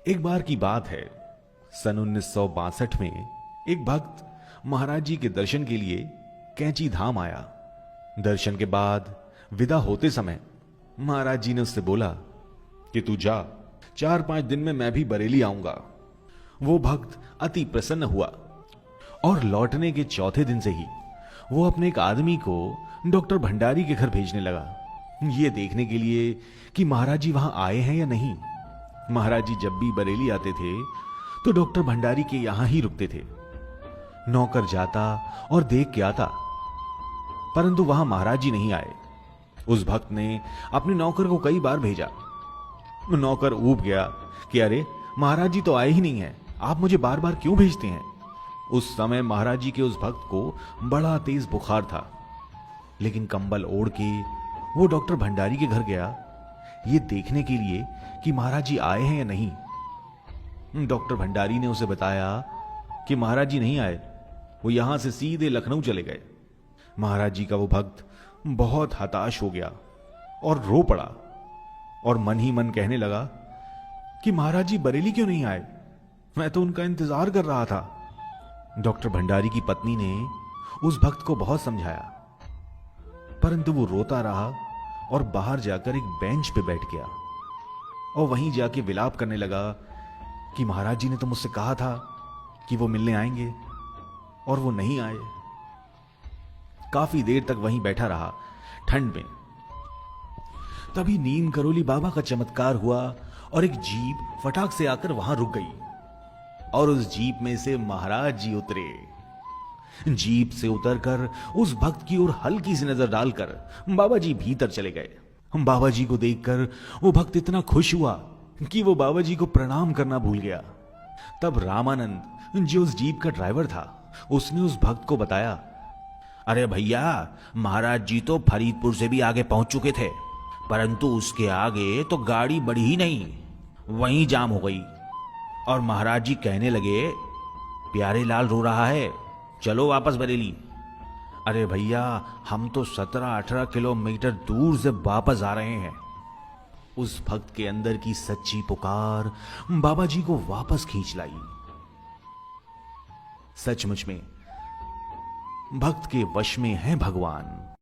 एक बार की बात है, सन 1962 में एक भक्त महाराज जी के दर्शन के लिए कैंची धाम आया। दर्शन के बाद विदा होते समय महाराज जी ने उससे बोला कि तू जा, 4-5 दिन में मैं भी बरेली आऊंगा। वो भक्त अति प्रसन्न हुआ और लौटने के चौथे दिन से ही वो अपने एक आदमी को डॉक्टर भंडारी के घर भेजने लगा, ये देखने के लिए कि महाराज जी वहां आए हैं या नहीं। महाराज जी जब भी बरेली आते थे तो डॉक्टर भंडारी के यहां ही रुकते थे। नौकर जाता और देख के आता, परंतु वहां महाराज जी नहीं आए। उस भक्त ने अपने नौकर को कई बार भेजा। नौकर ऊब गया कि अरे महाराज जी तो आए ही नहीं हैं, आप मुझे बार बार क्यों भेजते हैं। उस समय महाराज जी के उस भक्त को बड़ा तेज बुखार था, लेकिन कंबल ओढ़ के वो डॉक्टर भंडारी के घर गया, ये देखने के लिए कि महाराज जी आए हैं या नहीं। डॉक्टर भंडारी ने उसे बताया कि महाराज जी नहीं आए, वो यहां से सीधे लखनऊ चले गए। महाराज जी का वो भक्त बहुत हताश हो गया और रो पड़ा और मन ही मन कहने लगा कि महाराज जी बरेली क्यों नहीं आए, मैं तो उनका इंतजार कर रहा था। डॉक्टर भंडारी की पत्नी ने उस भक्त को बहुत समझाया, परंतु वो रोता रहा और बाहर जाकर एक बेंच पे बैठ गया और वहीं जाके विलाप करने लगा कि महाराज जी ने तो मुझसे कहा था कि वो मिलने आएंगे और वो नहीं आए। काफी देर तक वहीं बैठा रहा ठंड में। तभी नीम करोली बाबा का चमत्कार हुआ और एक जीप फटाक से आकर वहां रुक गई और उस जीप में से महाराज जी उतरे। जीप से उतरकर उस भक्त की ओर हल्की सी नजर डालकर बाबा जी भीतर चले गए। बाबा जी को देखकर वो भक्त इतना खुश हुआ कि वो बाबा जी को प्रणाम करना भूल गया। तब रामानंद, जो उस जीप का ड्राइवर था, उसने उस भक्त को बताया, अरे भैया, महाराज जी तो फरीदपुर से भी आगे पहुंच चुके थे, परंतु उसके आगे तो गाड़ी बढ़ी ही नहीं, वहीं जाम हो गई। और महाराज जी कहने लगे, प्यारे लाल रो रहा है, चलो वापस बरेली। अरे भैया, हम तो 17-18 किलोमीटर दूर से वापस आ रहे हैं। उस भक्त के अंदर की सच्ची पुकार बाबा जी को वापस खींच लाई। सचमुच में भक्त के वश में है भगवान।